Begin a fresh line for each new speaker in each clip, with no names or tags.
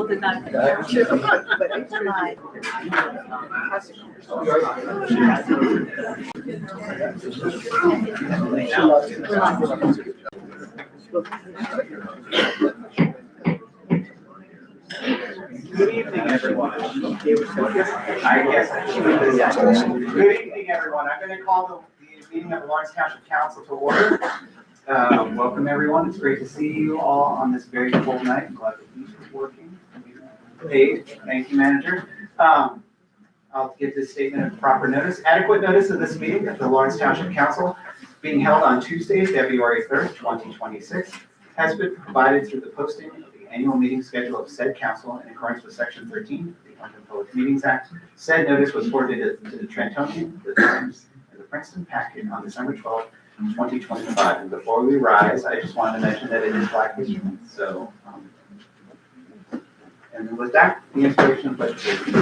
did not. But it's mine.
Good evening, everyone. Good evening, everyone. I'm going to call the meeting of the Lawrence Township Council to order. Welcome, everyone. It's great to see you all on this very cold night. I'm glad the heat is working. Paid. Thank you, Manager. I'll give this statement of proper notice. Adequate notice of this meeting of the Lawrence Township Council being held on Tuesday, February 3rd, 2026, has been provided through the posting of the annual meeting schedule of said council in accordance with Section 13 of the Open Public Meetings Act. Said notice was forwarded to the Township, the Times, and the Princeton Packet on December 12th, 2025. And before we rise, I just wanted to mention that it is Black History Month. So, and with that, the inspiration of legislation.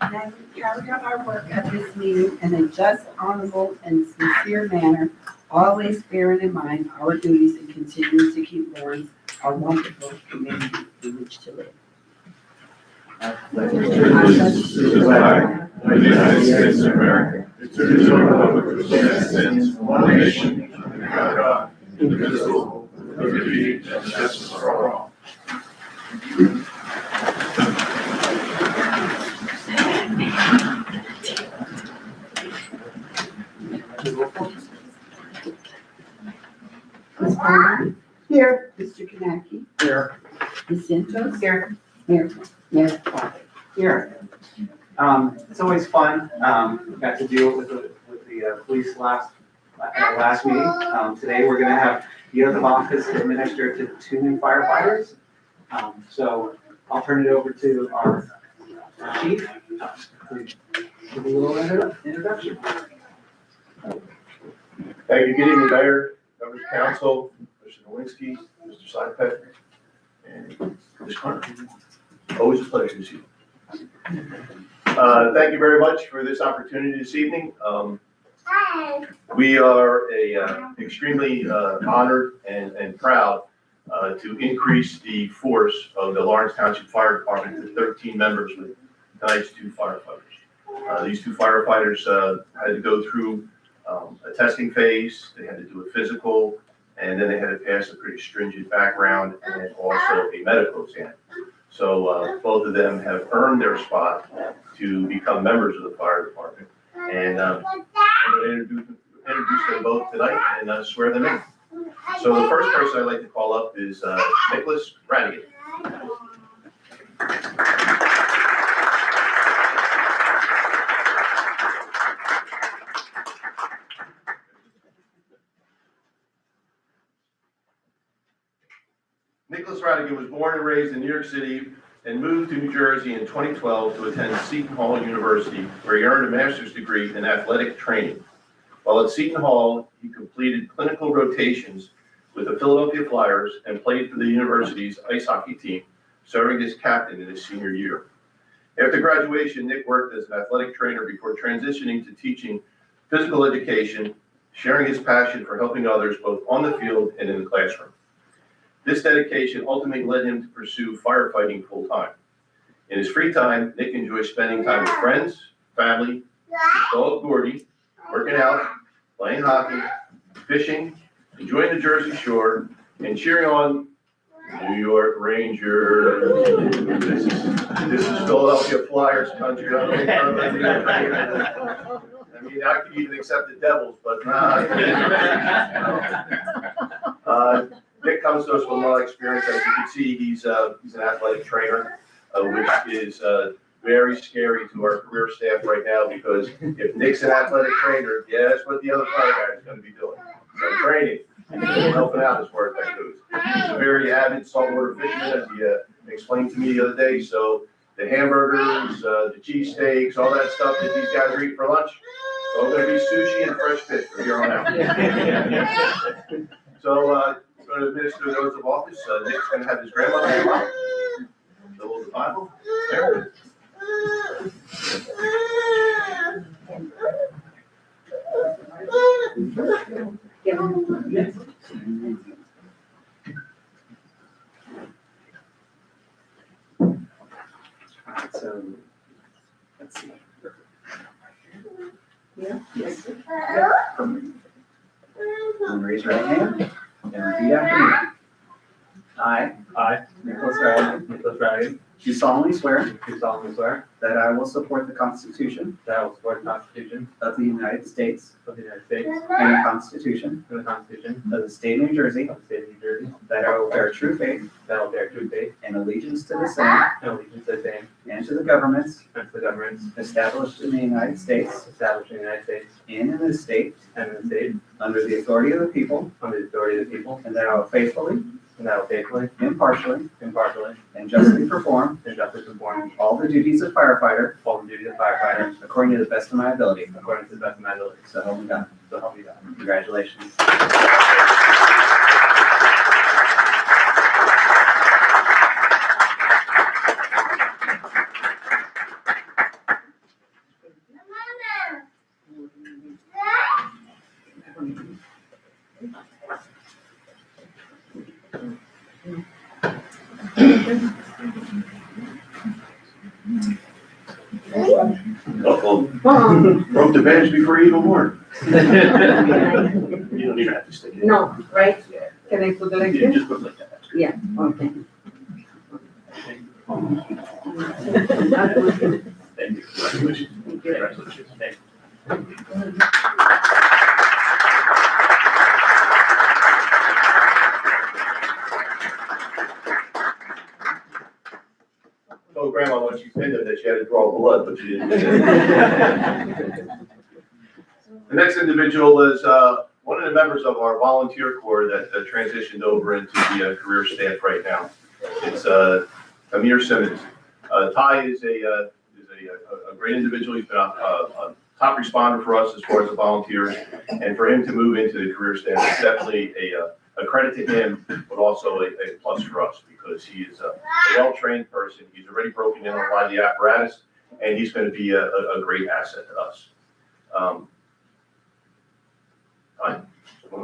And we carry out our work at this meeting in a just, honorable, and sincere manner, always bearing in mind our duties and continuing to keep Lawrence our wonderful community in which to live.
I pledge to the flag of the United States of America, to the republic which stands one nation, under God, indivisible, with liberty and justice for all.
Ms. Palmer? Here. Mr. Kanaki?
Here.
Ms. Santos?
Here.
Mayor Clark?
Here. It's always fun. We got to deal with the police last meeting. Today we're going to have the oath of office administered to 2 new firefighters. So I'll turn it over to our chief to give a little introduction.
Thank you. Good evening, Mayor, members of council, Mr. Nowinski, Mr. Seidepet, and Ms. Carter. Always a pleasure to see you. Thank you very much for this opportunity this evening. We are extremely honored and proud to increase the force of the Lawrence Township Fire Department to 13 members with tonight's 2 firefighters. These 2 firefighters had to go through a testing phase. They had to do a physical, and then they had to pass a pretty stringent background and also a medical exam. So both of them have earned their spot to become members of the fire department. And I'm going to introduce them both tonight and swear them in. So the first person I'd like to call up is Nicholas Radigan. Nicholas Radigan was born and raised in New York City and moved to New Jersey in 2012 to attend Seton Hall University, where he earned a master's degree in athletic training. While at Seton Hall, he completed clinical rotations with the Philadelphia Flyers and played for the university's ice hockey team, serving as captain in his senior year. After graduation, Nick worked as an athletic trainer before transitioning to teaching physical education, sharing his passion for helping others both on the field and in the classroom. This dedication ultimately led him to pursue firefighting full-time. In his free time, Nick enjoys spending time with friends, family, dog Gordy, working out, playing hockey, fishing, enjoying the Jersey Shore, and cheering on New York Rangers. This is Philadelphia Flyers country. I mean, I could even accept the Devils, but nah. Nick comes to us with a lot of experience. As you can see, he's an athletic trainer, which is very scary to our career staff right now, because if Nick's an athletic trainer, guess what the other fire guy is going to be doing? So training, helping out as far as that goes. He's a very avid saltwater fisherman, as he explained to me the other day. So the hamburgers, the cheesesteaks, all that stuff that these guys are eating for lunch, it's all going to be sushi and fresh fish from here on out. So we're going to administer the oath of office. Nick's going to have his grandmother come up. So hold the Bible. There it is.
So, let's see.
Yeah.
Yes. And raise your right hand and repeat after me. I, Nicholas Ryan, do solemnly swear that I will support the Constitution of the United States and the Constitution of the State of New Jersey, that I will bear true faith and allegiance to the same and to the governments established in the United States and in this state under the authority of the people, and that I will faithfully, impartially, and justly perform all the duties of firefighter according to the best of my ability. So help me God. Congratulations.
Broke the bench before you even born. You don't even have to stick it.
No, right? Can I put it like
You
this?
just put it like that.
Yeah, okay.
Thank you. Congratulations. Congratulations. Thank you. Told Grandma when she pinned that she had to draw blood, but she didn't. The next individual is one of the members of our volunteer corps that transitioned over into the career staff right now. It's Amir Simmons. Ty is a great individual. He's been a top responder for us as far as the volunteers, and for him to move into the career staff is definitely a credit to him, but also a plus for us because he is a well-trained person. He's already broken in on a lot of the apparatus, and he's going to be a great asset to us. Ty? I'm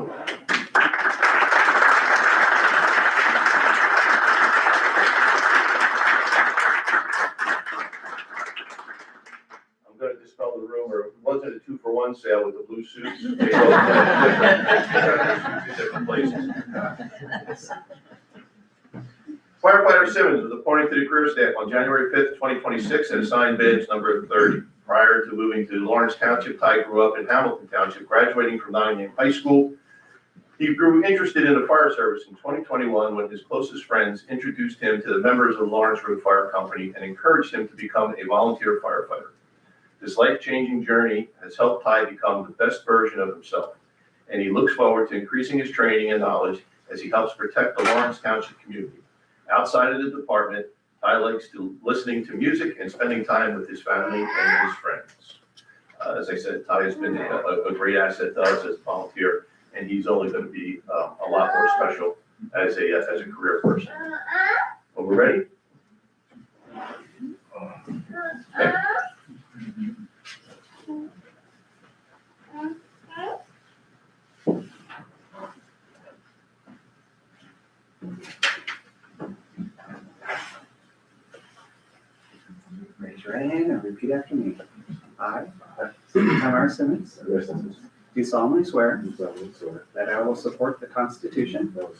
going to dispel the rumor. It wasn't a 2-for-1 sale with the blue suits. They both had different places. Firefighter Simmons was appointed to the career staff on January 5th, 2026 and assigned badge number 30. Prior to moving to Lawrence Township, Ty grew up in Hamilton Township, graduating from Nottingham High School. He grew interested in the fire service in 2021 when his closest friends introduced him to the members of the Lawrence Road Fire Company and encouraged him to become a volunteer firefighter. This life-changing journey has helped Ty become the best version of himself, and he looks forward to increasing his training and knowledge as he helps protect the Lawrence Township community. Outside of the department, Ty likes listening to music and spending time with his family and his friends. As I said, Ty has been a great asset to us as a volunteer, and he's only going to be a lot more special as a career person. Well, we're ready? Okay.
Raise your right hand and repeat after me. I, Amir Simmons, do solemnly swear that I will support the Constitution of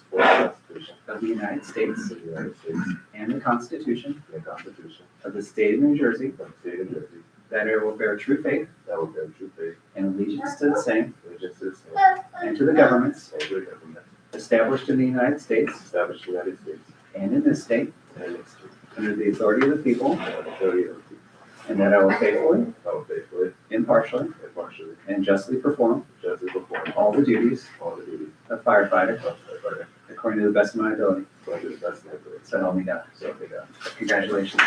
the United States and the Constitution of the State of New Jersey, that I will bear true faith and allegiance to the same and to the governments established in the United States and in this state under the authority of the people, and that I will faithfully, impartially, and justly perform all the duties of firefighter according to the best of my ability. So help me God. Congratulations.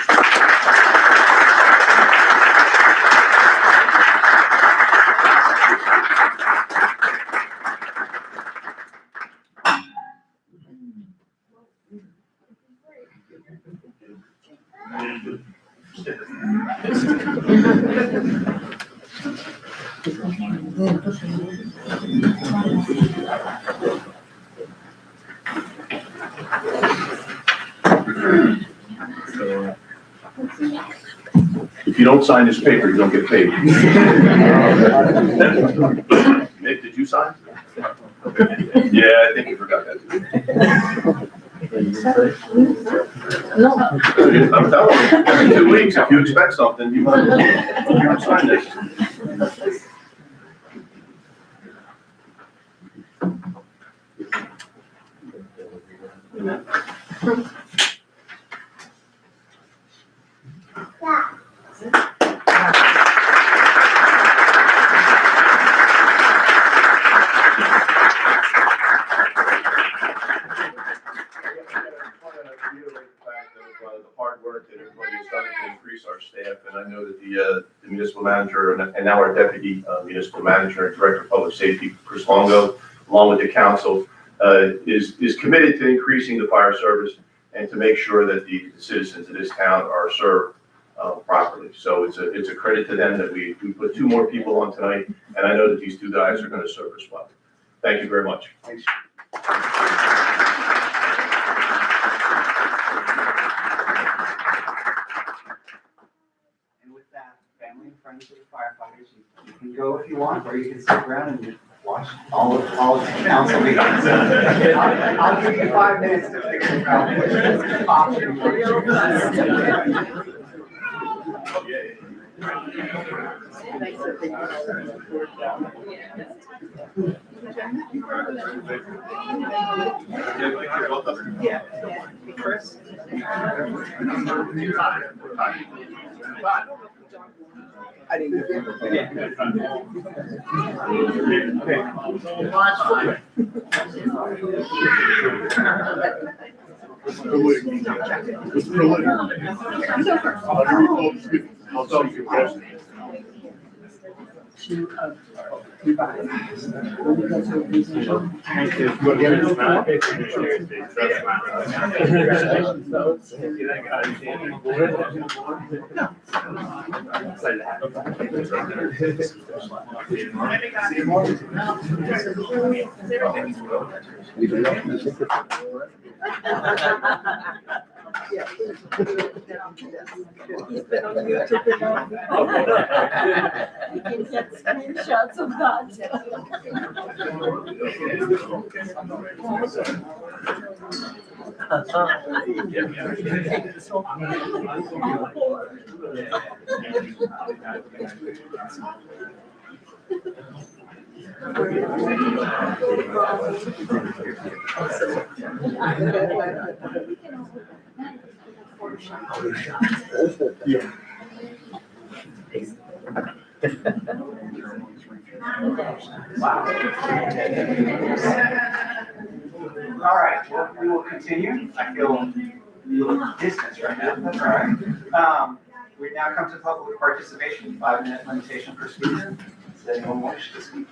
you don't sign this paper, you don't get paid. Nick, did you sign? Yeah, I think you forgot that. I'm telling you, every 2 weeks, if you expect something, you sign this. The hard work that everybody's done to increase our staff, and I know that the municipal manager and now our deputy municipal manager and director of public safety, Chris Longo, along with the council, is committed to increasing the fire service and to make sure that the citizens of this town are served properly. So it's a credit to them that we put 2 more people on tonight, and I know that these 2 guys are going to serve us well. Thank you very much.
Thanks. And with that, family and friends of the firefighters, you can go if you want, or you can sit around and watch all of the council meetings. I'll give you 5 minutes to figure out which option you want to choose. Yeah. Chris? I didn't get it.
He's been on YouTube enough. You can get screenshots of that.
Yeah. Wow. All right, well, we will continue. I feel a little distance right now, that's all right. We now come to public participation, 5-minute limitation per speaker. Does anyone wish to speak?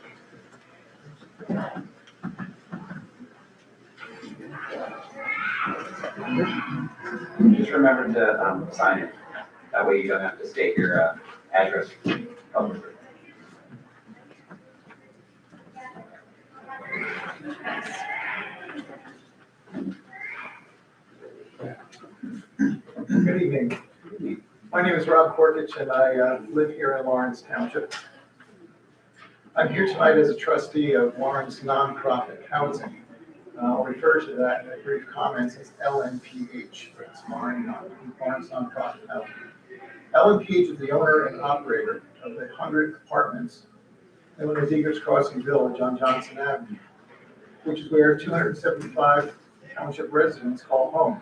Just remember to sign it. That way you don't have to state your address publicly.
Good evening. My name is Rob Korkich, and I live here in Lawrence Township. I'm here tonight as a trustee of Lawrence Nonprofit Housing. I'll refer to that in a brief comments as LNPH, but it's Lawrence Nonprofit Housing. LNPH is the owner and operator of the 100 apartments known as Eagles Crossing Village on Johnson Avenue, which is where 275 township residents call home.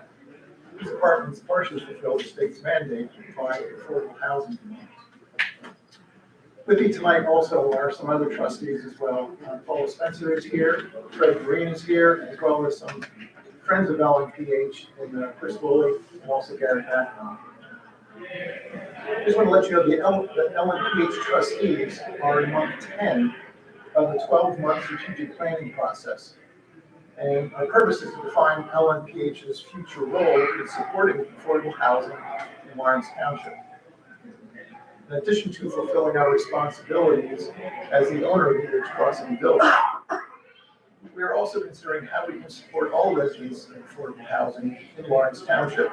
These apartments partially fulfill the state's mandate to provide affordable housing to homes. With me tonight also are some other trustees as well. Paula Spencer is here, Fred Green is here, as well as some friends of LNPH and Chris Woolley and also Gary Hackman. Just want to let you know the LNPH trustees are in month 10 of the 12-month strategic planning process. And our purpose is to define LNPH's future role in supporting affordable housing in Lawrence Township. In addition to fulfilling our responsibilities as the owner of Eagles Crossing Village, we are also considering how we can support all residents in affordable housing in Lawrence Township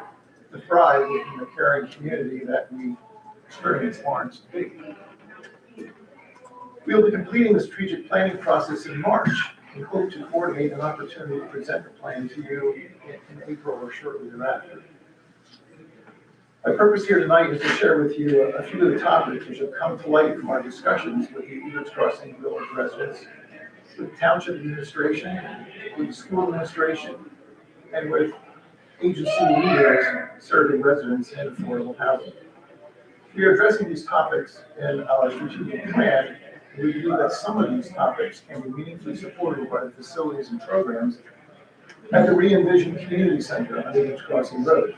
to thrive within the caring community that we experience Lawrence to be. We will be completing the strategic planning process in March and hope to coordinate an opportunity to present the plan to you in April or shortly thereafter. My purpose here tonight is to share with you a few of the topics which have come to light from our discussions with the Eagles Crossing Village residents, with Township administration, with the school administration, and with agency leaders serving residents in affordable housing. We are addressing these topics in our strategic plan, and we believe that some of these topics can be meaningfully supported by the facilities and programs at the re-envisioned community center on Eagles Crossing Road.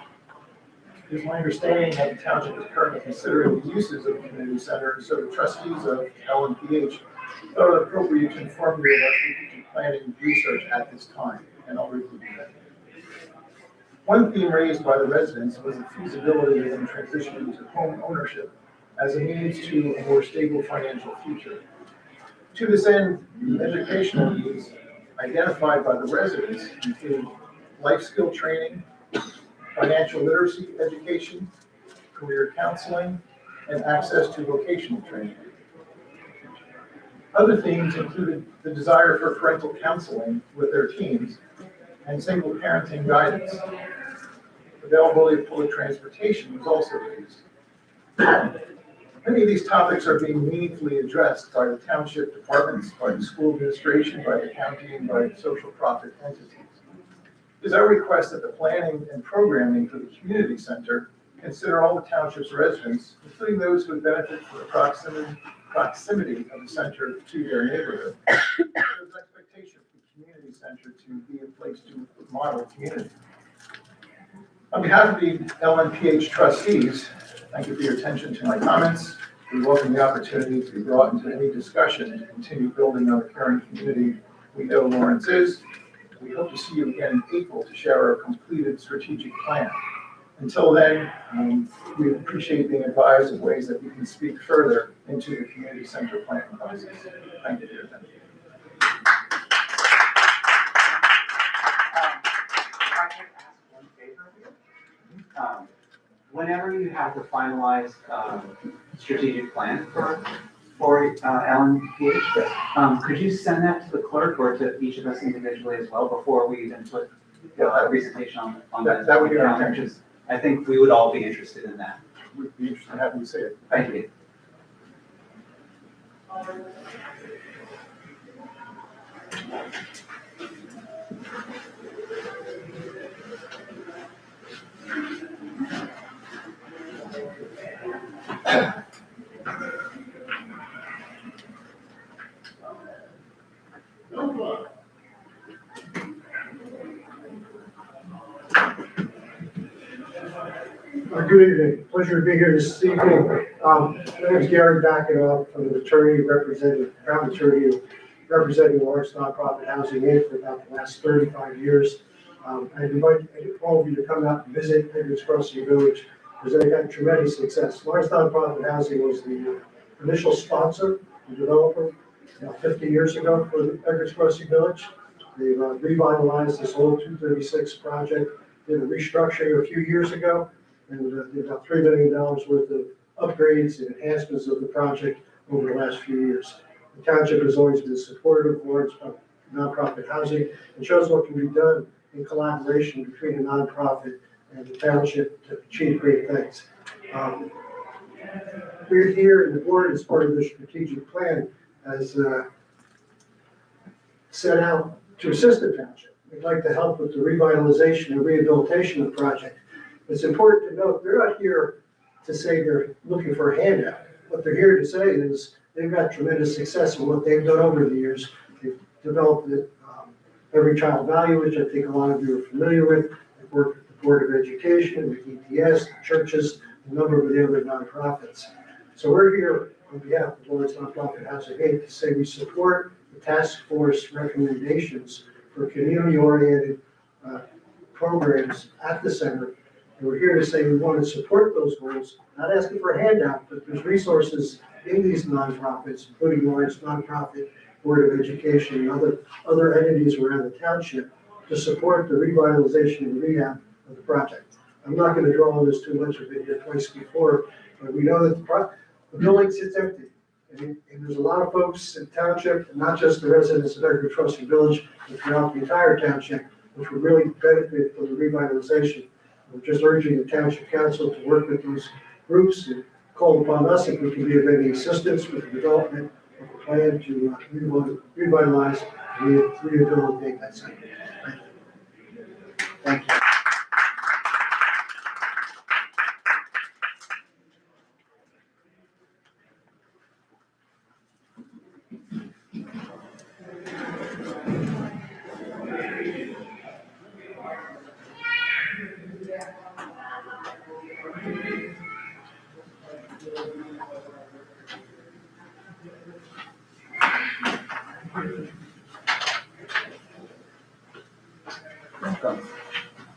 It is my understanding that the township is currently considering the uses of the community center, and so the trustees of LMPH thought it appropriate to inform you of our strategic planning research at this time, and I'll review that. One theme raised by the residents was the feasibility in transitioning to home ownership as a means to a more stable financial future. To this end, the educational needs identified by the residents include life skill training, financial literacy education, career counseling, and access to vocational training. Other themes included the desire for parental counseling with their teens and single parenting guidance. Availability of public transportation was also raised. Many of these topics are being meaningfully addressed by the township departments, by the school administration, by the county, and by social profit entities. It is our request that the planning and programming for the community center consider all the township's residents, including those who would benefit from the proximity of the center to their neighborhood. There's expectation for the community center to be a place to model community. On behalf of the LMPH trustees, thank you for your attention to my comments. We welcome the opportunity to be brought into any discussion to continue building on the current community we know Lawrence is. We hope to see you again in April to share our completed strategic plan. Until then, we appreciate being advised of ways that we can speak further into the community center planning process. Thank you for your attention.
Whenever you have the finalized strategic plan for LMPH, could you send that to the clerk or to each of us individually as well before we even put a presentation on that?
That would be our intention.
I think we would all be interested in that.
We'd be interested in having you say it.
Thank you.
Good evening. Pleasure to be here this evening. My name is Gary Backenoff. I'm an attorney representing Lawrence Nonprofit Housing Inc. for about the last 35 years. I invite all of you to come out and visit Eggers Crossing Village because they've had tremendous success. Lawrence Nonprofit Housing was the initial sponsor and developer 50 years ago for Eggers Crossing Village. They revitalized this old 236 project, did a restructuring a few years ago, and did about $3 million worth of upgrades and enhancements of the project over the last few years. The township has always been supportive of Lawrence nonprofit housing and shows what can be done in collaboration between a nonprofit and the township to achieve great things. We're here, and the board, as part of the strategic plan, has set out to assist the township. We'd like to help with the revitalization and rehabilitation of the project. It's important to note they're not here to say they're looking for a handout. What they're here to say is they've got tremendous success in what they've done over the years. They've developed the Every Child Value, which I think a lot of you are familiar with. They've worked with the Board of Education, with EPS, the churches, a number of the other nonprofits. So we're here on behalf of Lawrence Nonprofit Housing Inc. to say we support the task force recommendations for community-oriented programs at the center. And we're here to say we want to support those goals, not asking for a handout, but there's resources in these nonprofits, including Lawrence Nonprofit, Board of Education, and other entities around the township to support the revitalization and rehab of the project. I'm not going to draw on this too much. I've been here twice before. But we know that the building sits empty. And there's a lot of folks in township, and not just the residents of Edgar Crossing Village, but throughout the entire township, which would really benefit from the revitalization. We're just urging the township council to work with those groups and call upon us if we can be of any assistance with the development of a plan to revitalize and rehabilitate that site.
Thank you.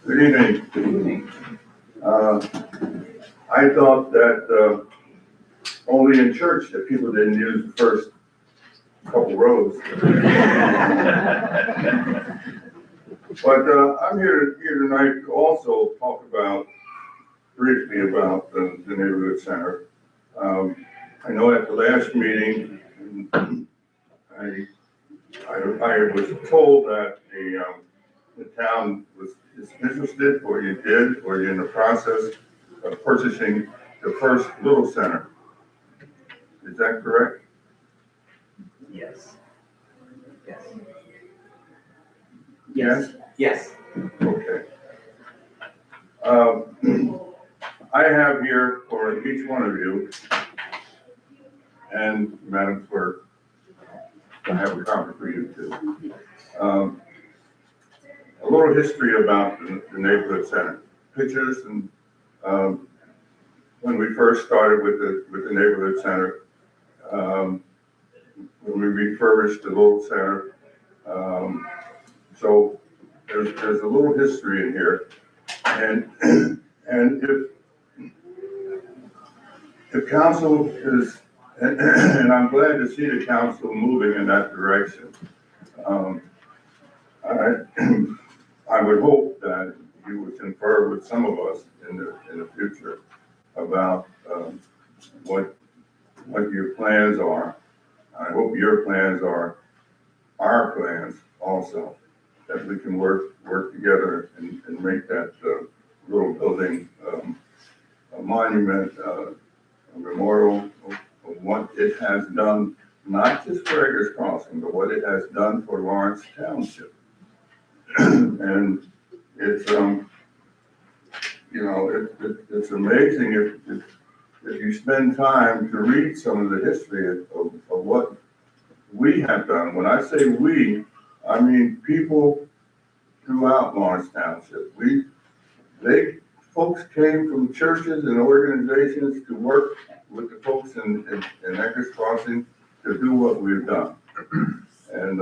Good evening.
Good evening.
I thought that only in church that people didn't use the first couple rows. But I'm here tonight to also talk briefly about the neighborhood center. I know at the last meeting, I was told that the town is interested, or you did, or you're in the process of purchasing the first little center. Is that correct?
Yes. Yes.
Yes?
Yes.
Okay. I have here for each one of you, and Madam Clerk, I have a copy for you too. A little history about the neighborhood center. Pictures and when we first started with the neighborhood center, when we refurbished the little center. So there's a little history in here, and if council is, and I'm glad to see the council moving in that direction. I would hope that you would confer with some of us in the future about what your plans are. I hope your plans are our plans also, that we can work together and make that little building a monument, a memorial of what it has done, not just for Eggers Crossing, but what it has done for Lawrence Township. And it's it's amazing if you spend time to read some of the history of what we have done. When I say we, I mean people throughout Lawrence Township. Folks came from churches and organizations to work with the folks in Eggers Crossing to do what we've done. And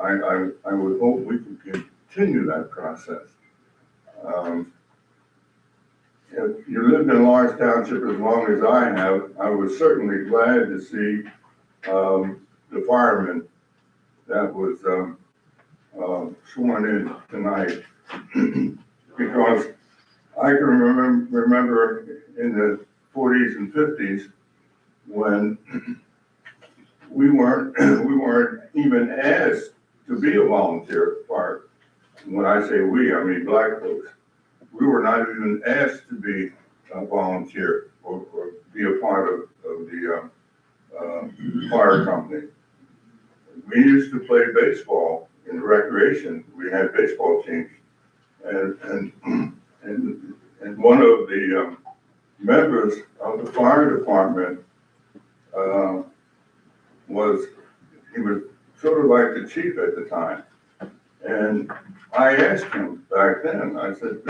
I would hope we can continue that process. If you lived in Lawrence Township as long as I have, I was certainly glad to see the fireman that was sworn in tonight. Because I can remember in the 40s and 50s when we weren't even asked to be a volunteer fire. When I say we, I mean black folks. We were not even asked to be a volunteer or be a part of the fire company. We used to play baseball in the recreation. We had baseball teams, and one of the members of the fire department was sort of like the chief at the time. And I asked him back then, I said,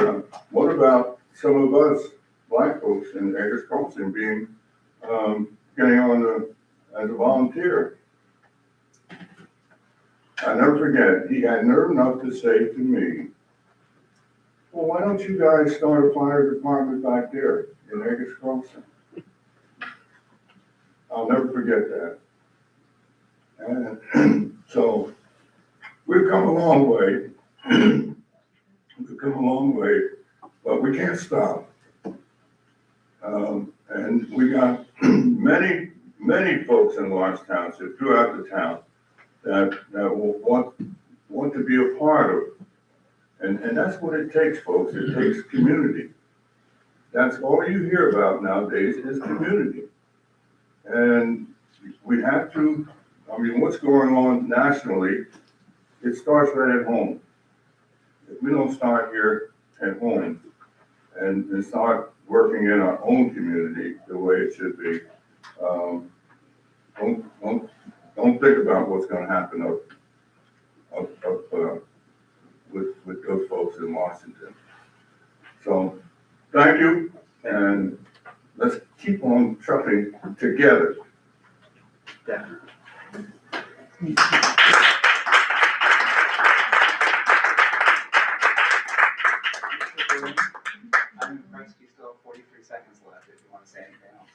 what about some of us black folks in Eggers Crossing getting on as a volunteer? I never forget, he had nerve enough to say to me, well, why don't you guys start a fire department back there in Eggers Crossing? I'll never forget that. And so we've come a long way. We've come a long way, but we can't stop. And we got many folks in Lawrence Township throughout the town that will want to be a part of it. And that's what it takes, folks. It takes community. That's all you hear about nowadays is community. And we have to, I mean, what's going on nationally, it starts right at home. If we don't start here at home and start working in our own community the way it should be, don't think about what's gonna happen with those folks in Washington. So, thank you, and let's keep on trucking together.
I'm impressed you still have 43 seconds left if you want to say anything else.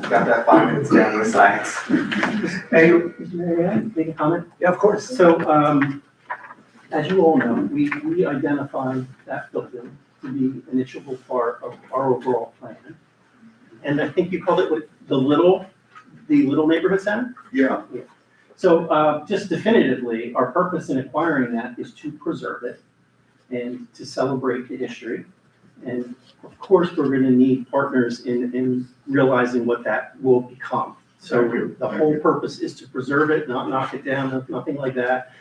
Got that 5 minutes down with science.
Hey, may I make a comment?
Yeah, of course.
So, as you all know, we identified that building to be an integral part of our overall plan. And I think you called it what, the little neighborhood center?
Yeah.
So, just definitively, our purpose in acquiring that is to preserve it and to celebrate the history. And of course, we're gonna need partners in realizing what that will become. So the whole purpose is to preserve it, not knock it down, nothing like that.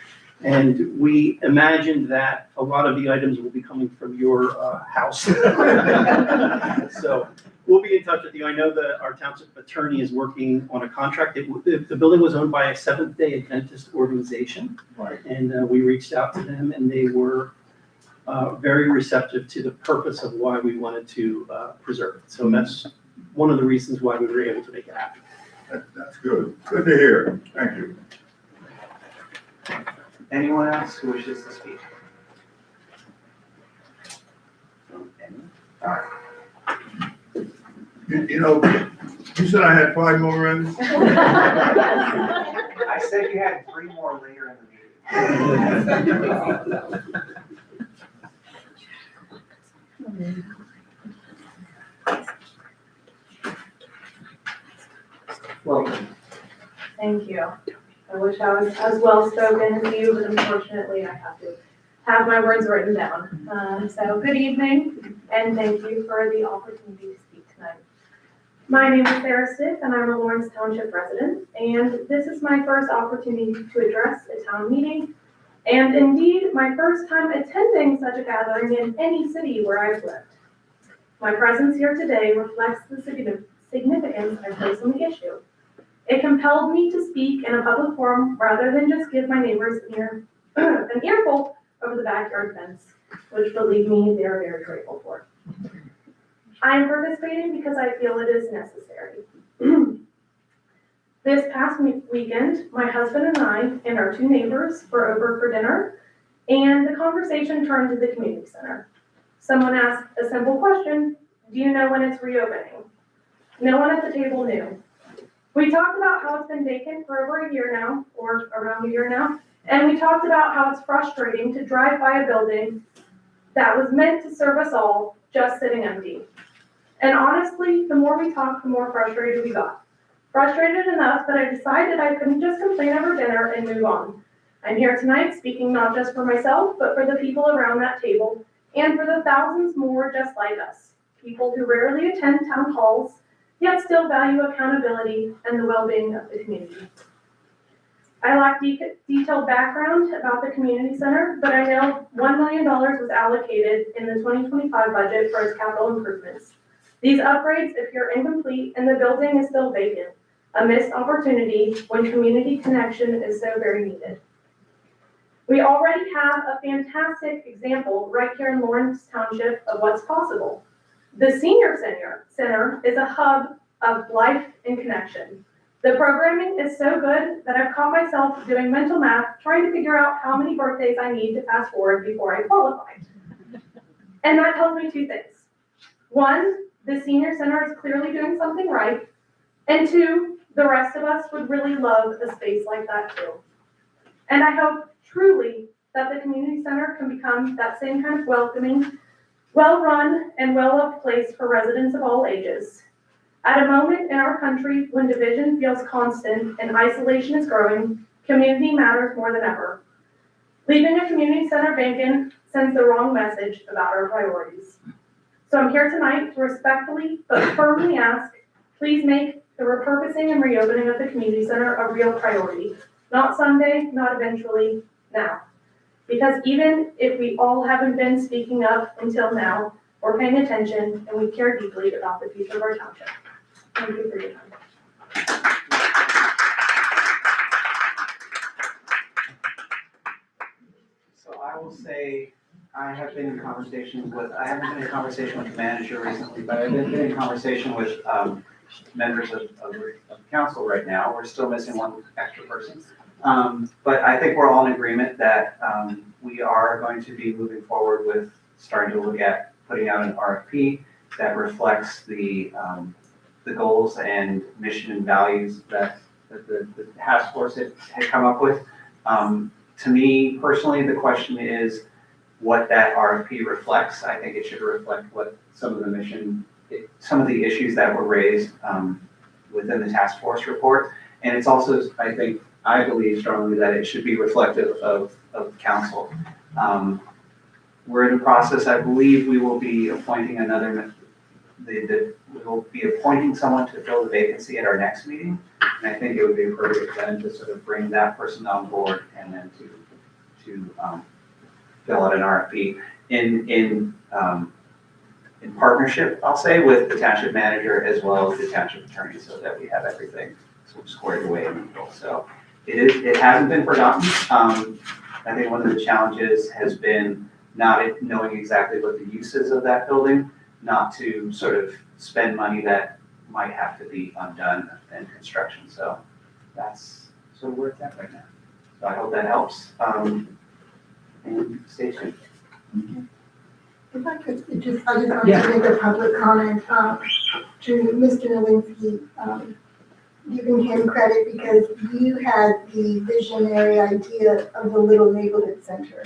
And we imagined that a lot of the items will be coming from your house. So we'll be in touch with you. I know that our township attorney is working on a contract. The building was owned by a Seventh-day Adventist organization.
Right.
And we reached out to them and they were very receptive to the purpose of why we wanted to preserve it. So that's one of the reasons why we were able to make it happen.
That's good. Good to hear. Thank you.
Anyone else who wishes to speak? All right.
You know, you said I had 5 more minutes?
I said you had 3 more later in the meeting. Welcome.
Thank you. I wish I was as well spoken as you, but unfortunately I have to have my words written down. So good evening, and thank you for the opportunity to speak tonight. My name is Sarah Stiff, and I'm a Lawrence Township resident, and this is my first opportunity to address a town meeting, and indeed my first time attending such a gathering in any city where I've lived. My presence here today reflects the significance I place on the issue. It compelled me to speak in a public forum rather than just give my neighbors an earful over the backyard fence, which, believe me, they are very grateful for. I am participating because I feel it is necessary. This past weekend, my husband and I and our 2 neighbors were over for dinner, and the conversation turned to the community center. Someone asked a simple question: do you know when it's reopening? No one at the table knew. We talked about how it's been vacant for over a year now, or around a year now, and we talked about how it's frustrating to drive by a building that was meant to serve us all just sitting empty. And honestly, the more we talked, the more frustrated we got. Frustrated enough that I decided I couldn't just complain over dinner and move on. I'm here tonight speaking not just for myself, but for the people around that table, and for the thousands more just like us, people who rarely attend town halls, yet still value accountability and the well-being of the community. I lack detailed background about the community center, but I know $1 million was allocated in the 2025 budget for its capital improvements. These upgrades appear incomplete and the building is still vacant, a missed opportunity when community connection is so very needed. We already have a fantastic example right here in Lawrence Township of what's possible. The Senior Center is a hub of life and connection. The programming is so good that I've caught myself doing mental math, trying to figure out how many birthdays I need to fast forward before I qualify. And that tells me 2 things. 1, the Senior Center is clearly doing something right. And 2, the rest of us would really love a space like that too. And I hope truly that the community center can become that same kind of welcoming, well-run, and well-loved place for residents of all ages. At a moment in our country when division feels constant and isolation is growing, community matters more than ever. Leaving a community center vacant sends the wrong message about our priorities. So I'm here tonight to respectfully but firmly ask, please make the repurposing and reopening of the community center a real priority. Not someday, not eventually, now. Because even if we all haven't been speaking up until now, we're paying attention and we care deeply about the future of our township. Thank you for your time.
So I will say, I haven't been in conversation with the manager recently, but I've been in conversation with members of the council right now. We're still missing one extra person. But I think we're all in agreement that we are going to be moving forward with starting to look at putting out an RFP that reflects the goals and mission and values that the task force had come up with. To me personally, the question is what that RFP reflects. I think it should reflect what some of the issues that were raised within the task force report. And it's also, I believe strongly that it should be reflective of council. We're in the process, I believe we will be appointing we will be appointing someone to fill the vacancy at our next meeting. And I think it would be appropriate then to sort of bring that person on board and then to fill out an RFP in partnership, I'll say, with the township manager as well as the township attorney, so that we have everything sort of squared away in the middle. So it hasn't been forgotten. I think one of the challenges has been not knowing exactly what the use is of that building, not to sort of spend money that might have to be undone in construction. So that's sort of where it's at right now. So I hope that helps. And stay tuned.
If I could I just wanted to make a public comment to Mr. Nowinski, giving him credit because you had the visionary idea of the little neighborhood center.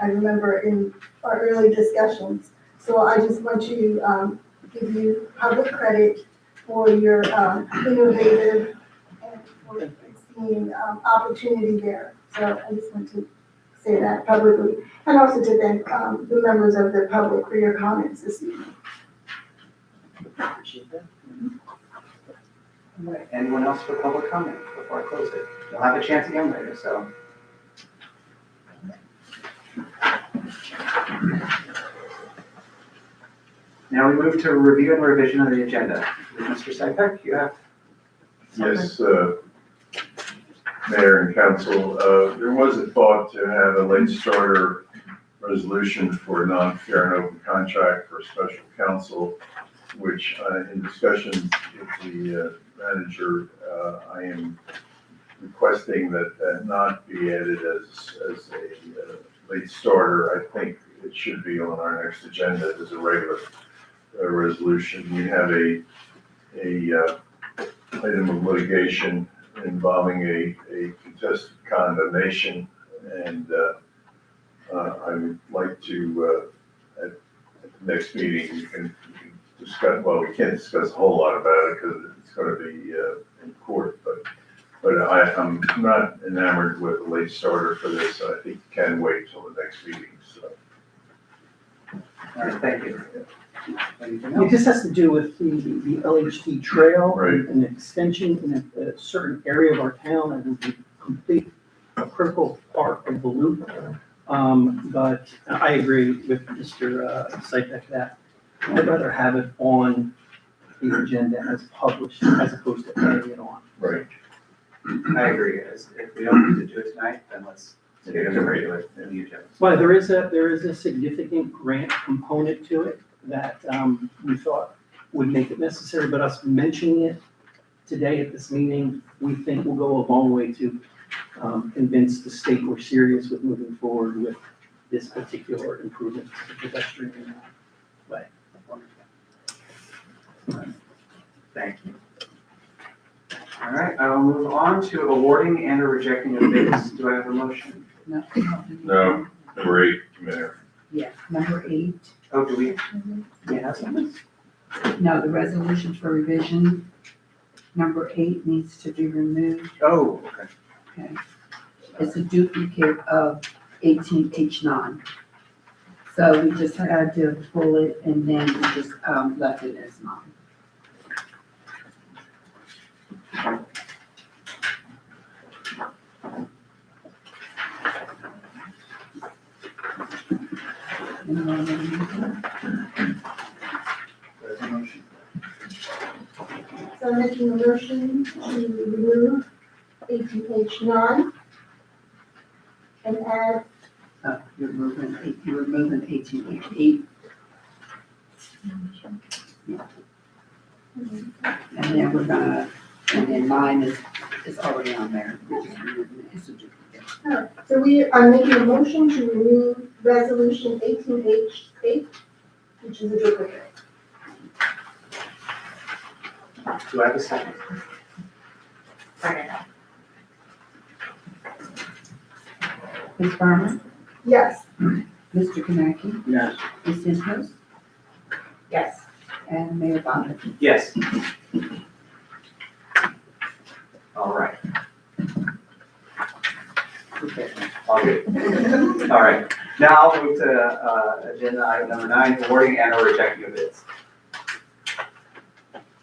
I remember in our early discussions. So I just want to give you public credit for your innovative and for seeing opportunity there. So I just want to say that publicly, and also to thank the members of the public for your comments this evening.
Appreciate that. All right, anyone else for public comment before I close it? You'll have a chance again later, so. Now we move to review and revision of the agenda. Mr. Sypek, you have something?
Yes, Mayor and Council, there was a thought to have a late starter resolution for a non-fair and open contract for special counsel, which in discussions with the manager, I am requesting that not be added as a late starter. I think it should be on our next agenda as a regular resolution. We have a item of litigation involving a contested condemnation, and I would like to, at the next meeting, we can discuss, well, we can't discuss a whole lot about it because it's going to be in court, but I'm not enamored with a late starter for this. I think it can wait till the next meeting, so.
All right, thank you. Anything
It
else?
just has to do with the LHT trail.
Right.
An extension in a certain area of our town, and would complete a critical part of the loop. But I agree with Mr. Sypek that I'd rather have it on the agenda as published as opposed to adding it on.
Right.
I agree, guys. If we don't need to do it tonight, then let's get it regular in the agenda.
Well, there is a significant grant component to it that we thought would make it necessary, but us mentioning it today at this meeting, we think will go a long way to convince the state we're serious with moving forward with this particular improvement to the pedestrian way.
Thank you. All right, I will move on to awarding and or rejecting of bids. Do I have a motion?
No.
No, number 8, Mayor.
Yeah, number 8.
Oh, do we?
Yes. No, the resolution for revision, number 8 needs to be removed.
Oh, okay.
Okay. It's a duplicate of 18H9. So we just had to pull it and then we just left it as 9.
There's a motion.
So I'm making a motion to remove 18H9 and add,
You're removing 18H8. And then we're gonna, and then 9 is already on there. We're just removing it. It's a duplicate.
so I'm making a motion to remove resolution 18H8, which is a duplicate.
Do I have a second?
Ms. Farmer,
Yes.
Mr. Kaneki,
Yes.
Ms. Simpson,
Yes.
and Mayor Bonner.
Yes. All right.
Okay.
All good. All right. Now I'll move to agenda item number 9, awarding and or rejecting of bids.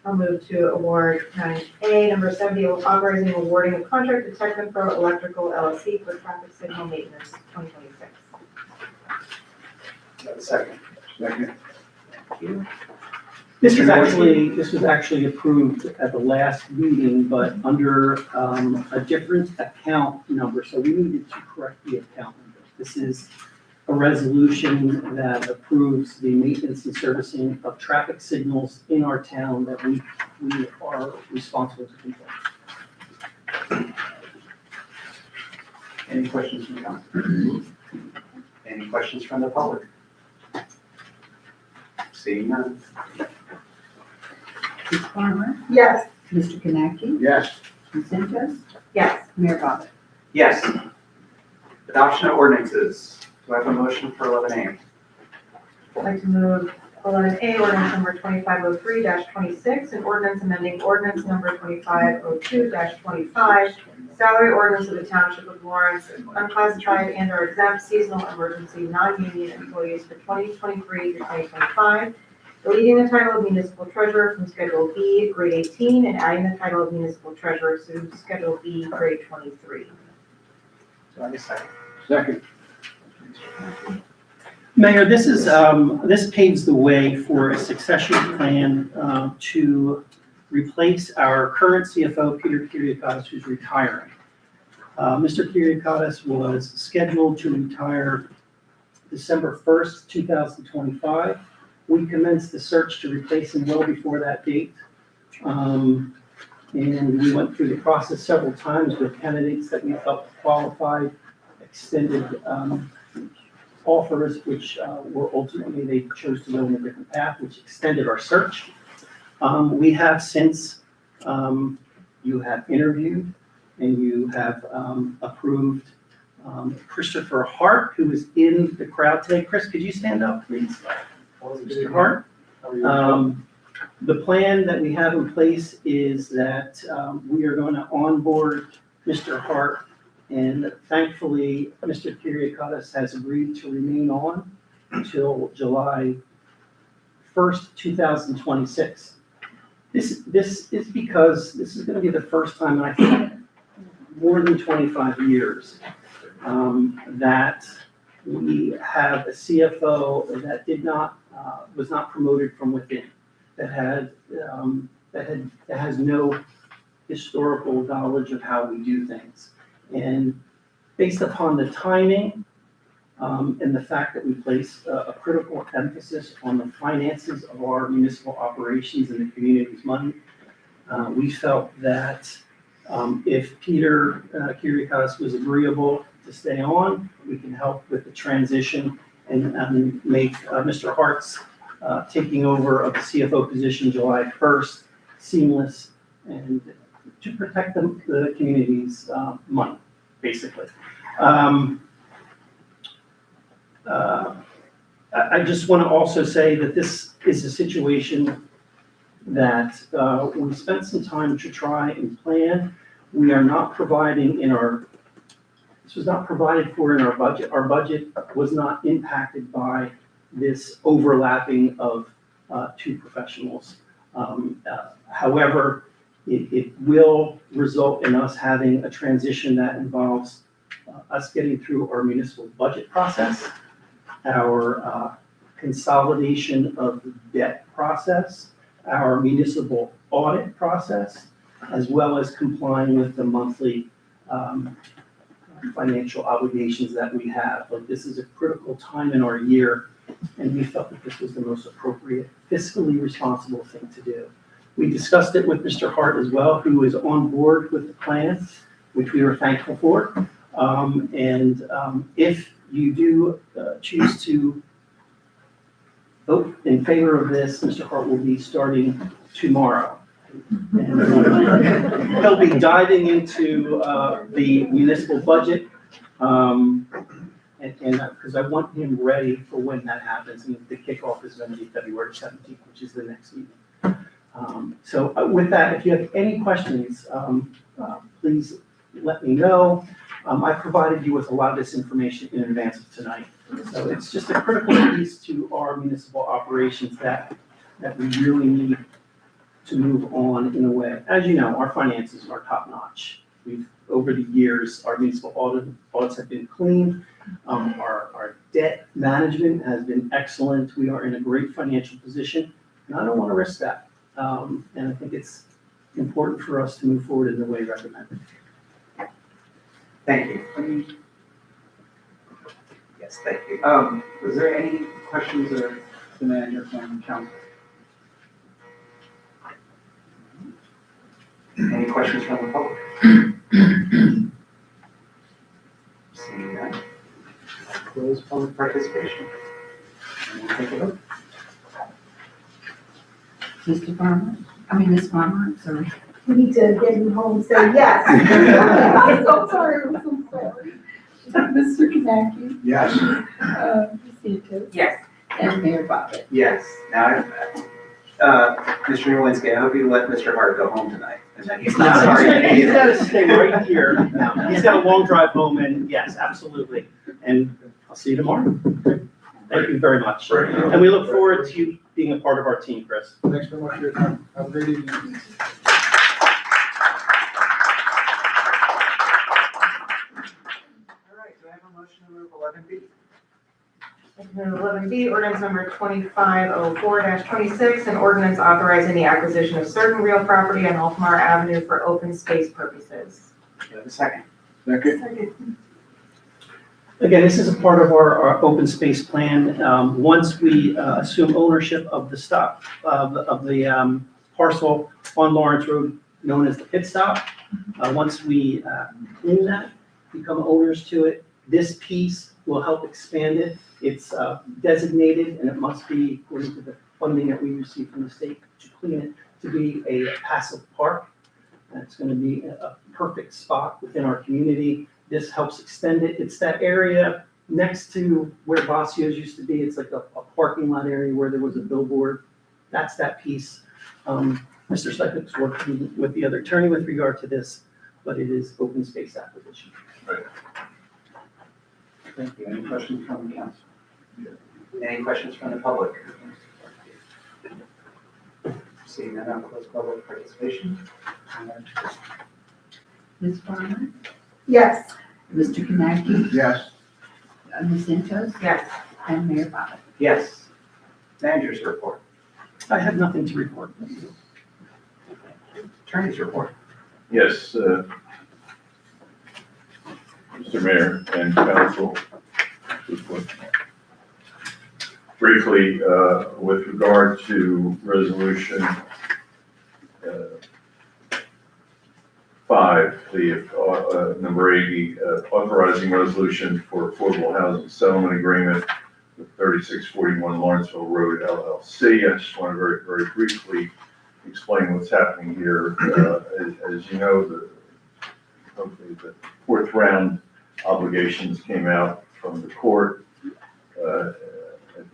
I'll move to award county A, number 70, authorizing and awarding a contract to Technipro Electrical LLC for traffic signal maintenance 2026.
Do I have a second? Second.
This was actually approved at the last meeting, but under a different account number, so we needed to correct the account number. This is a resolution that approves the maintenance and servicing of traffic signals in our town that we are responsible to control.
Any questions from the council? Any questions from the public? Seeing none.
Ms. Farmer,
Yes.
Mr. Kaneki,
Yes.
Ms. Simpson,
Yes.
Mayor Bonner.
Yes. Adoption of ordinances. Do I have a motion for 11A?
I'd like to move 11A, ordinance number 2503-26, and ordinance amending ordinance number 2502-25, salary ordinance of the Township of Lawrence, unclassified and or exempt seasonal emergency non-union employees for 2023 to 2025, deleting the title of municipal treasurer from Schedule B, grade 18, and adding the title of municipal treasurer to Schedule B, grade 23.
Do I have a second?
Second.
Mayor, this paves the way for a succession plan to replace our current CFO, Peter Kyriakakis, who's retiring. Mr. Kyriakakis was scheduled to retire December 1st, 2025. We commenced the search to replace him well before that date. And we went through the process several times with candidates that we felt qualified, extended offers, which were ultimately, they chose to go in a different path, which extended our search. We have since, you have interviewed and you have approved Christopher Hart, who is in the crowd today. Chris, could you stand up, please? Mr. Hart. The plan that we have in place is that we are going to onboard Mr. Hart, and thankfully, Mr. Kyriakakis has agreed to remain on until July 1st, 2026. This is because this is going to be the first time in, I think, more than 25 years that we have a CFO that was not promoted from within, that has no historical knowledge of how we do things. And based upon the timing and the fact that we place a critical emphasis on the finances of our municipal operations and the community's money, we felt that if Peter Kyriakakis was agreeable to stay on, we can help with the transition and make Mr. Hart's taking over of the CFO position July 1st seamless and to protect the community's money, basically. I just want to also say that this is a situation that we spent some time to try and plan. We are not providing this was not provided for in our budget. Our budget was not impacted by this overlapping of two professionals. However, it will result in us having a transition that involves us getting through our municipal budget process, our consolidation of the debt process, our municipal audit process, as well as complying with the monthly financial obligations that we have. But this is a critical time in our year, and we felt that this was the most appropriate, fiscally responsible thing to do. We discussed it with Mr. Hart as well, who is on board with the plan, which we were thankful for. If you do choose to vote in favor of this, Mr. Hart will be starting tomorrow. And he'll be diving into the municipal budget, because I want him ready for when that happens, and the kickoff is going to be February 17th, which is the next meeting. So with that, if you have any questions, please let me know. I provided you with a lot of this information in advance of tonight. So it's just a critical piece to our municipal operations that we really need to move on in a way. As you know, our finances are top notch. Over the years, our municipal audits have been clean. Our debt management has been excellent. We are in a great financial position, and I don't want to risk that. And I think it's important for us to move forward in the way recommended.
Thank you. Yes, thank you. Was there any questions of the manager from council? Any questions from the public? Seeing none. Close public participation. And we'll take a vote.
Mr. Farmer, Ms. Farmer, sorry.
We need to get him home, say yes. I'm so sorry, I'm so sorry.
Mr. Kanaki,
Yes.
Ms. Santos,
Yes.
and Mayor Bobbitt.
Yes. Now, Mr. Nowinski, I hope you let Mr. Hart go home tonight. And then he's not sorry.
He's got to stay right here now. He's got a long drive home, and yes, absolutely. And I'll see you tomorrow. Thank you very much. And we look forward to you being a part of our team, Chris.
Thanks very much for your time. Have a great evening.
All right, do I have a motion to move 11B?
11B, ordinance number 2504-26, an ordinance authorizing the acquisition of certain real property on Altamar Avenue for open space purposes.
Do I have a second?
Second.
Again, this is a part of our open space plan. Once we assume ownership of the stop, of the parcel on Lawrence Road known as the pit stop, once we clean that, become owners to it, this piece will help expand it. It's designated, and it must be, according to the funding that we receive from the state to clean it, to be a passive park. And it's going to be a perfect spot within our community. This helps extend it. It's that area next to where Bossio's used to be. It's like a parking lot area where there was a billboard. That's that piece. Mr. Sykes working with the other attorney with regard to this, but it is open space acquisition.
Right.
Thank you. Any questions from the council? Any questions from the public? Seeing none, I'll close public participation.
Ms. Farmer,
Yes.
Mr. Kanaki,
Yes.
Ms. Santos,
Yes.
and Mayor Bobbitt.
Yes. Manager's report.
I have nothing to report.
Attorney's report.
Yes, Mr. Mayor and council, briefly, with regard to resolution 5, the number 80, authorizing resolution for affordable housing settlement agreement with 3641 Lawrenceville Road LLC. I just want to very, very briefly explain what's happening here. As you know, hopefully the fourth round obligations came out from the court at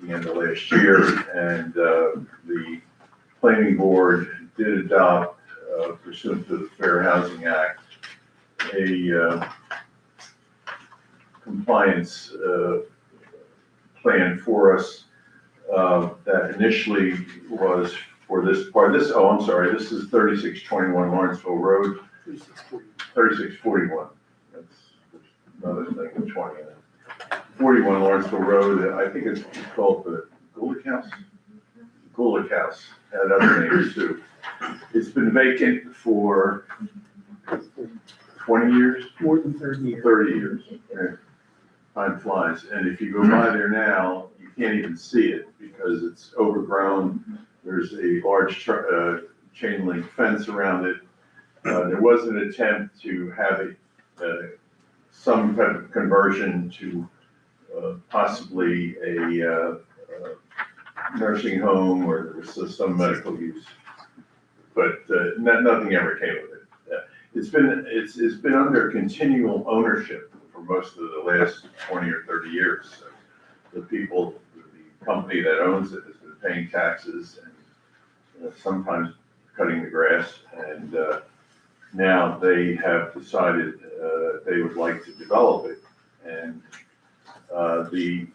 the end of last year, and the planning board did adopt, pursuant to the Fair Housing Act, a compliance plan for us that initially was for this part. This is 3621 Lawrenceville Road. 3641. That's another thing with 20 in it. 41 Lawrenceville Road, I think it's called the Gulick House. Gulick House, had other names too. It's been vacant for 20 years?
More than 30 years.
30 years. Yeah. Time flies. And if you go by there now, you can't even see it because it's overgrown. There's a large chain link fence around it. There was an attempt to have some type of conversion to possibly a nursing home, or there was some medical use, but nothing ever came of it. It's been under continual ownership for most of the last 20 or 30 years. So the company that owns it has been paying taxes and sometimes cutting the grass, and now they have decided they would like to develop it. And we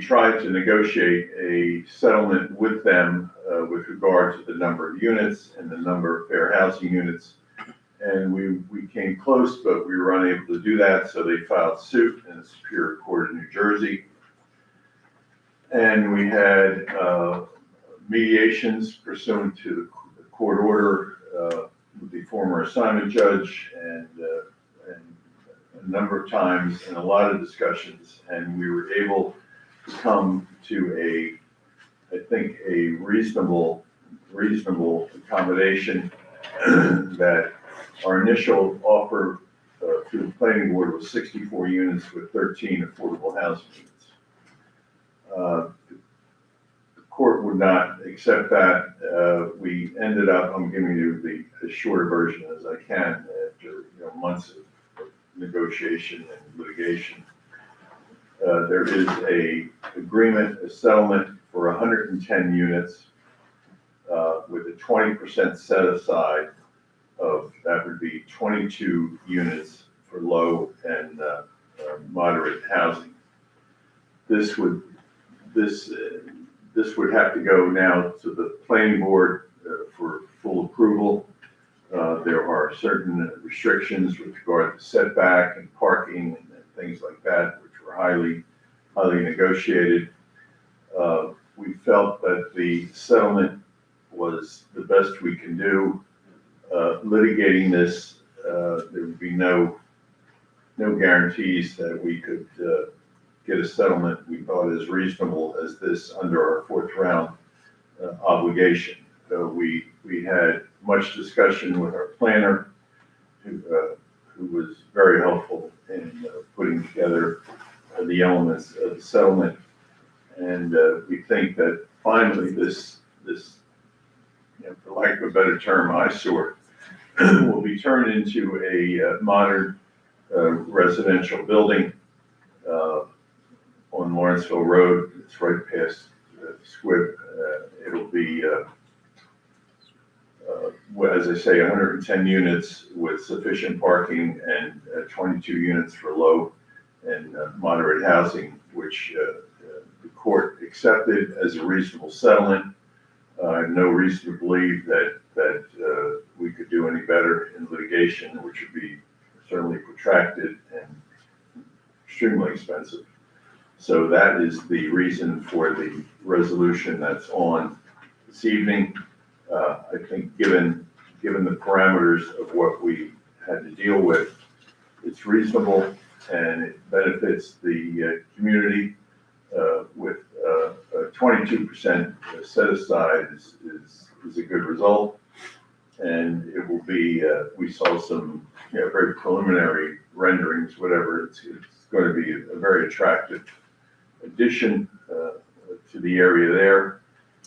tried to negotiate a settlement with them with regard to the number of units and the number of fair housing units. And we came close, but we were unable to do that, so they filed suit in the Superior Court of New Jersey. And we had mediations pursuant to the court order with the former assignment judge, and a number of times and a lot of discussions, and we were able to come to I think a reasonable accommodation. That our initial offer through the planning board was 64 units with 13 affordable housing units. The court would not accept that. We ended up, I'm giving you the shorter version as I can, after months of negotiation and litigation. There is a settlement for 110 units with a 20% set aside of, that would be 22 units for low and moderate housing. This would have to go now to the planning board for full approval. There are certain restrictions with regard to setback and parking and things like that, which were highly negotiated. We felt that the settlement was the best we can do. Litigating this, there would be no guarantees that we could get a settlement we thought as reasonable as this under our fourth round obligation. We had much discussion with our planner, who was very helpful in putting together the elements of the settlement. And we think that finally this, for lack of a better term, eyesore, will be turned into a modern residential building on Lawrenceville Road. It's right past Squibb. It'll be, as I say, 110 units with sufficient parking and 22 units for low and moderate housing, which the court accepted as a reasonable settlement. I have no reason to believe that we could do any better in litigation, which would be certainly protracted and extremely expensive. So that is the reason for the resolution that's on this evening. I think given the parameters of what we had to deal with, it's reasonable and it benefits the community with a 22% set aside is a good result. And it will be, we saw some very preliminary renderings, whatever, it's going to be a very attractive addition to the area there.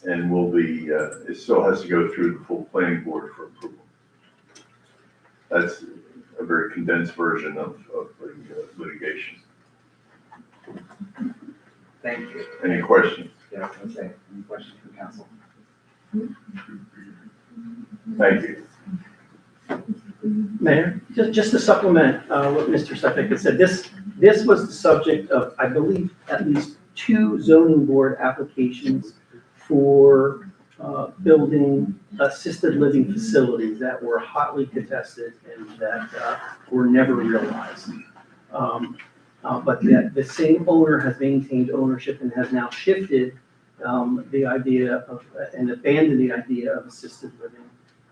and will be, it still has to go through the full planning board for approval. That's a very condensed version of the litigation.
Thank you.
Any questions?
Yeah, okay. Any questions from council?
Thank you.
Mayor, just to supplement what Mr. Suffolk had said, this was the subject of, I believe, at least 2 zoning board applications for building assisted living facilities that were hotly contested and that were never realized. But the same owner has maintained ownership and has now shifted the idea of, and abandoned the idea of assisted living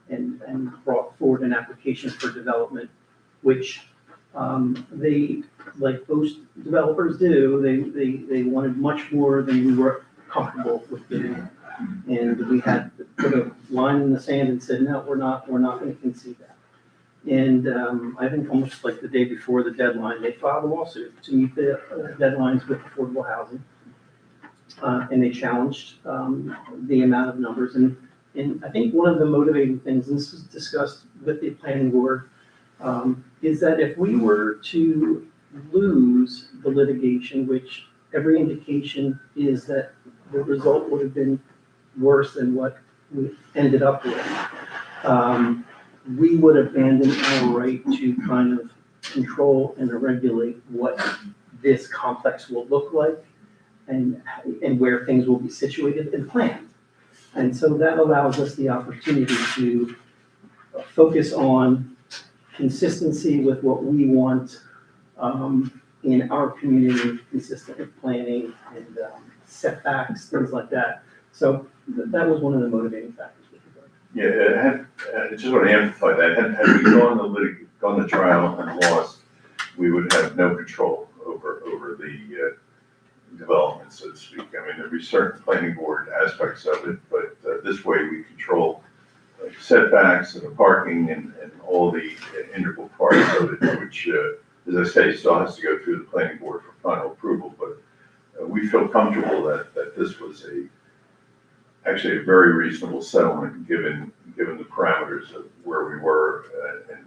and brought forward an application for development, which they, like most developers do, they wanted much more than we were comfortable with doing. And we had to put a line in the sand and said, no, we're not going to concede that. And I think almost like the day before the deadline, they filed a lawsuit to meet the deadlines with affordable housing. And they challenged the amount of numbers. And I think one of the motivating things, and this was discussed with the planning board, is that if we were to lose the litigation, which every indication is that the result would have been worse than what we ended up with, we would abandon our right to kind of control and regulate what this complex will look like and where things will be situated and planned. And so that allows us the opportunity to focus on consistency with what we want in our community, consistent with planning and setbacks, things like that. So that was one of the motivating factors with regard.
Yeah, I just want to amplify that. Had we gone the trial and lost, we would have no control over the development, so to speak. I mean, there'd be certain planning board aspects of it, but this way we control setbacks and the parking and all the integral parts of it, which, as I say, still has to go through the planning board for final approval. But we feel comfortable that this was actually a very reasonable settlement given the parameters of where we were and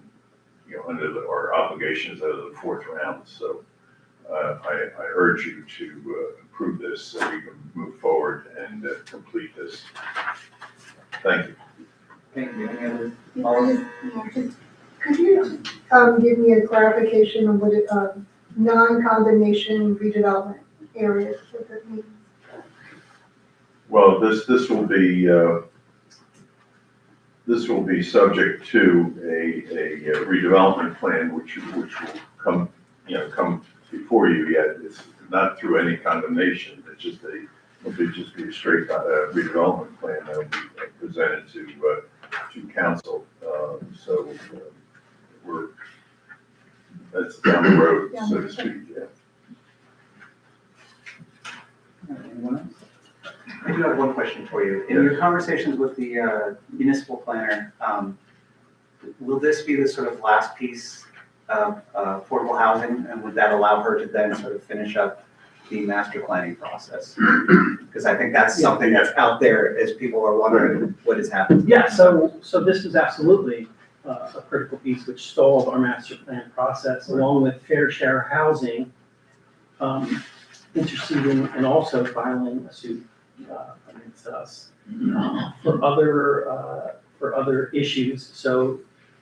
under our obligations out of the 4th round. So I urge you to approve this so we can move forward and complete this. Thank you.
Thank you. Any other?
Could you just give me a clarification on what non-condemnation redevelopment areas, what that means?
Well, this will be subject to a redevelopment plan, which will come before you yet. It's not through any condemnation. It'll just be a straight redevelopment plan that will be presented to council. So that's down the road, so to speak. Yeah.
Anyone else? I do have one question for you. In your conversations with the municipal planner, will this be the sort of last piece of affordable housing, and would that allow her to then sort of finish up the master planning process? Because I think that's something that's out there as people are wondering what is happening.
Yeah, so this is absolutely a critical piece which stalled our master plan process, along with fair share housing interceding and also filing a suit against us for other issues. So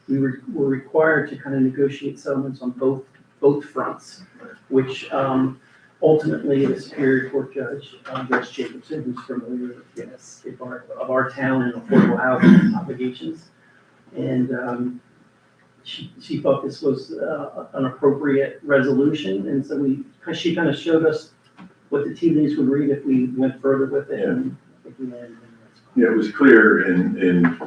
we were required to kind of negotiate settlements on both fronts, which ultimately the Superior Court Judge, Judge Jacobson, who's familiar with of our town and affordable housing obligations. And she thought this was an appropriate resolution. And so she kind of showed us what the tea leaves would read if we went further with it.
Yeah.
And I think we landed.
Yeah, it was clear in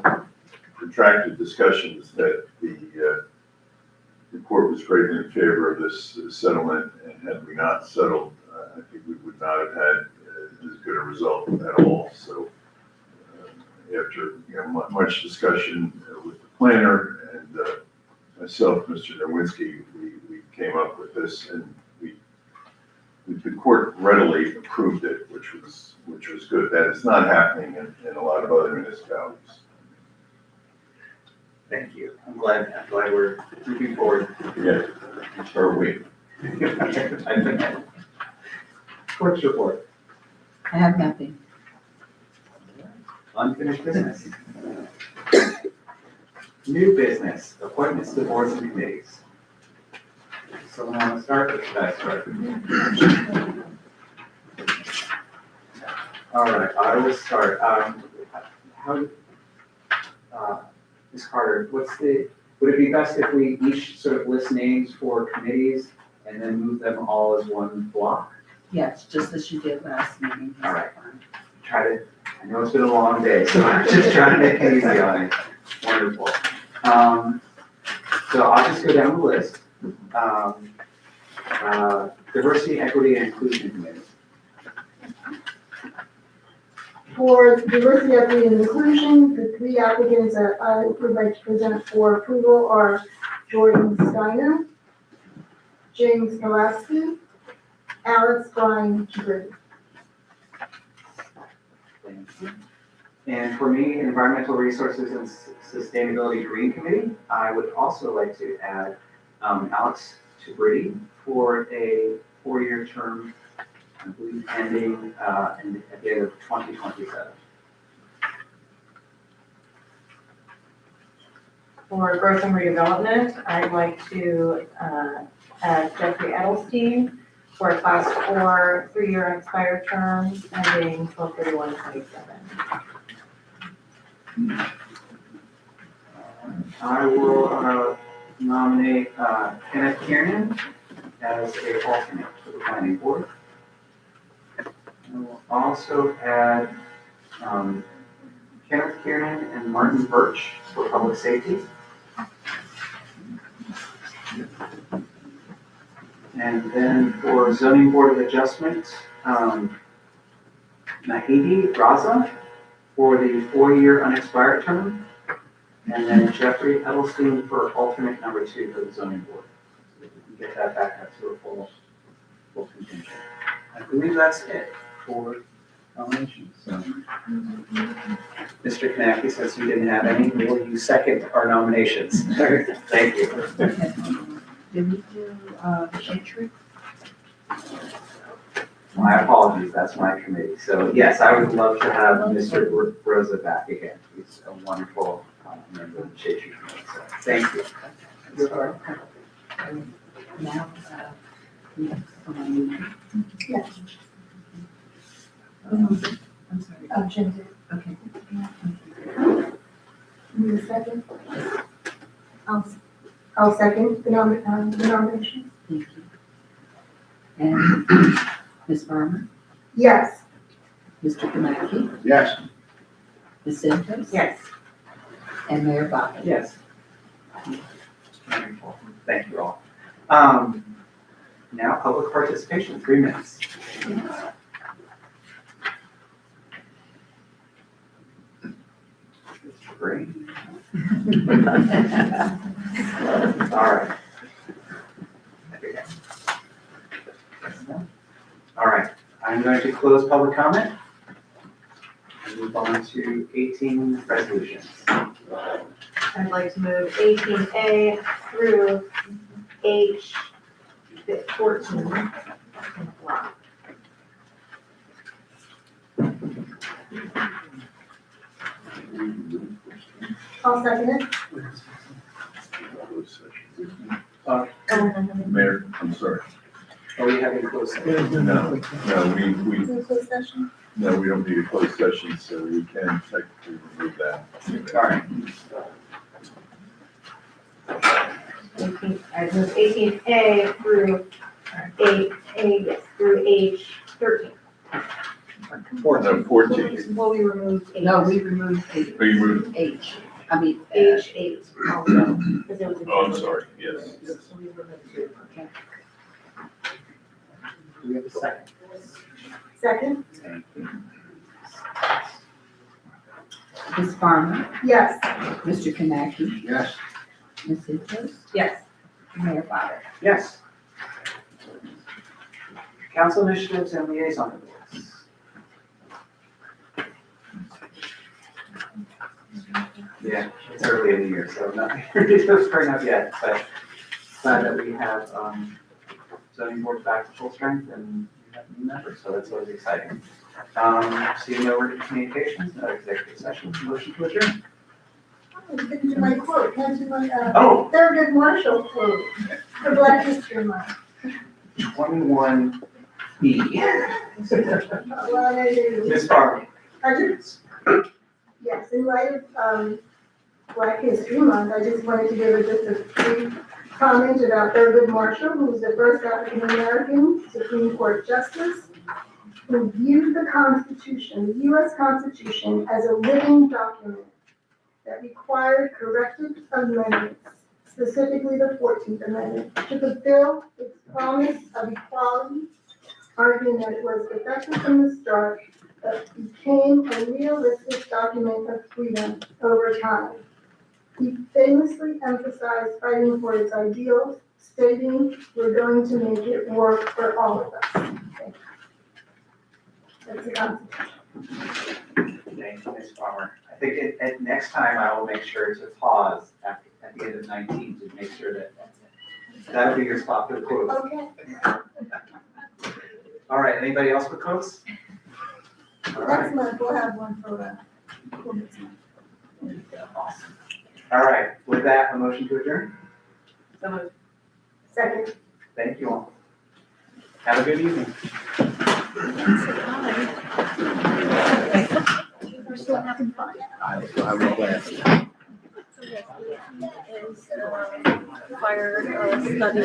protracted discussions that the court was greatly in favor of this settlement, and had we not settled, I think we would not have had as good a result at all. So after much discussion with the planner and myself, Mr. Nowinski, we came up with this, and we the court readily approved it, which was good. That is not happening in a lot of other municipalities.
Thank you. I'm glad we're moving forward.
Yeah, or we.
Clerk's report,
I have nothing.
unfinished business. New business, appointments to boards and committees. Someone want to start, or should I start? All right, I will start. Ms. Carter, would it be best if we each sort of list names for committees and then move them all as one block?
Yes, just as you did last meeting.
All right. I know it's been a long day, so I'm just trying to make it easy on it. Wonderful. So I'll just go down the list. Diversity, Equity, and Inclusion Committee.
For diversity, equity, and inclusion, the three applicants that I would like to present for approval are Jordan Steiner, James Gillespie, Alex Brian Gibbard.
Thank you. And for me, Environmental Resources and Sustainability Green Committee, I would also like to add Alex Tubrity for a 4-year term, I believe ending at the end of 2027.
For growth and redevelopment, I'd like to add Jeffrey Edelstein for a class 4, 3-year unexpired term ending 12/31/27.
I will nominate Kenneth Kiernan as a alternate for the planning board. I will also add Kenneth Kiernan and Martin Birch for public safety. And then for zoning board of adjustment, Nahidi Raza for the 4-year unexpired term. And then Jeffrey Edelstein for alternate number 2 for the zoning board. So we can get that back up to a full contingent. I believe that's it for nominations. So, Mr. Kanaki, since you didn't have any, will you second our nominations? Thank you.
Did we do, shade tree?
My apologies, that's my committee. So yes, I would love to have Mr. Rosa back again. He's a wonderful member of the Shade Tree Committee, so thank you.
Now, someone.
Yes.
I'm sorry.
Jim did.
Okay.
Need a second? I'll second the nomination.
Thank you. And Ms. Farmer,
Yes.
Mr. Kamaki,
Yes.
Ms. Santos?
Yes.
And Mayor Bobby?
Yes. Wonderful. Thank you all. Now, public participation, 3 minutes. Mr. Green. All right. All right, I'm going to close public comment and move on to 18 resolutions.
I'd like to move 18A through H14.
I'll second it.
Mayor, I'm sorry.
Are we having closed session?
No, we
Closed session.
we don't need a closed session, so we can technically remove that.
All right.
18, I'd move 18A through through H13.
No, 14.
Well, we removed H.
No, we removed H.
Oh, you moved,
H. I mean,
H8 also, because it was a.
oh, I'm sorry, yes.
So we removed it.
Do we have a second?
Second?
Ms. Farmer,
Yes.
Mr. Kamaki,
Yes.
Ms. Santos,
Yes.
Mayor Bobby?
Yes. Council initiatives and liaison reports. Yeah, it's early in the year, so nothing really to spring up yet, but glad that we have, zoning board back to full strength and we have new members, so that's always exciting. Seeing no written communications, no executive session, motion to adjourn.
Can do my quote, can I do my,
Oh,
Thurgood Marshall quote for Black History Month.
21B.
Well, I do.
Ms. Farley.
I just, yes, in light of, Black History Month, I just wanted to give just a brief comment about Thurgood Marshall, who was the first African-American Supreme Court Justice, who viewed the Constitution, the U.S. Constitution, as a living document that required corrective amendments, specifically the 14th Amendment, to fulfill its promise of equality, arguing that it was effective from the start, but became a realistic document of freedom over time. He famously emphasized fighting for its ideals, stating, "We're going to make it work for all of us." Thank you. That's the Constitution.
Thank you, Ms. Farmer. I think at next time I will make sure to pause at the end of 19 to make sure that that'll be your spot for the quotes.
Okay.
All right, anybody else with quotes? All right.
Next month, we'll have one for,
Awesome. All right, with that, a motion to adjourn?
second.
Thank you all. Have a good evening.
We're still having fun.
I still have a blast.
Fire study.